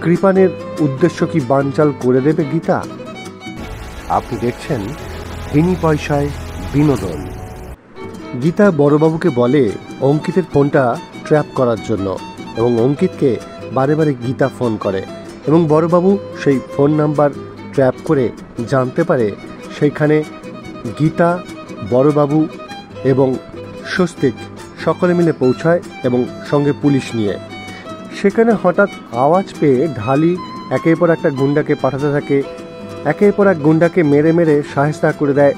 কৃপানের উদ্দেশ্য কি বানচাল করে দেবে গীতা? আপনি দেখছেন বিনি পয়সায় বিনোদন। গীতা বড়বাবুকে বলে অঙ্কিতের ফোনটা ট্র্যাপ করার জন্য, এবং অঙ্কিতকে বারে বারে গীতা ফোন করে, এবং বড়বাবু সেই ফোন নাম্বার ট্র্যাপ করে জানতে পারে সেইখানে গীতা, বড়বাবু এবং স্বস্তিক সকলে মিলে পৌঁছায় এবং সঙ্গে পুলিশ নিয়ে। সেখানে হঠাৎ আওয়াজ পেয়ে ঢালি একের পর একটা গুন্ডাকে পাঠাতে থাকে। একের পর এক গুন্ডাকে মেরে মেরে সাহেস্তা করে দেয়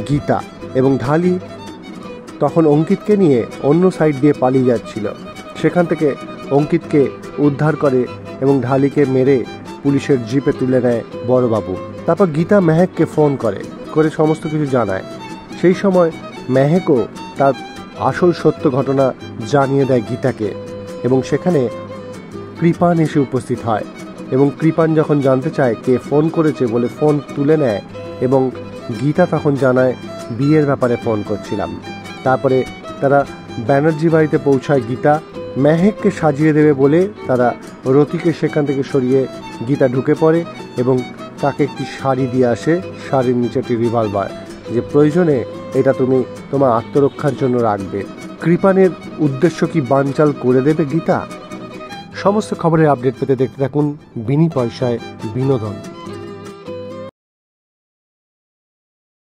গীতা, এবং ঢালি তখন অঙ্কিতকে নিয়ে অন্য সাইড দিয়ে পালিয়ে যাচ্ছিল। সেখান থেকে অঙ্কিতকে উদ্ধার করে এবং ঢালিকে মেরে পুলিশের জিপে তুলে নেয় বড়বাবু। তারপর গীতা মেহেককে ফোন করে সমস্ত কিছু জানায়। সেই সময় মেহেকও তার আসল সত্য ঘটনা জানিয়ে দেয় গীতাকে, এবং সেখানে কৃপান এসে উপস্থিত হয়। এবং কৃপান যখন জানতে চায় কে ফোন করেছে বলে ফোন তুলে নেয়, এবং গীতা তখন জানায় বিয়ের ব্যাপারে ফোন করছিলাম। তারপরে তারা ব্যানার্জি বাড়িতে পৌঁছায়। গীতা মেহেককে সাজিয়ে দেবে বলে তারা রতিকে সেখান থেকে সরিয়ে গীতা ঢুকে পড়ে এবং তাকে একটি শাড়ি দিয়ে আসে, শাড়ির নিচে একটি রিভলভার, যে প্রয়োজনে এটা তুমি তোমার আত্মরক্ষার জন্য রাখবে। কৃপানের উদ্দেশ্য কি বানচাল করে দেবে গীতা? সমস্ত খবরের আপডেট পেতে দেখতে থাকুন বিনি পয়সায় বিনোদন।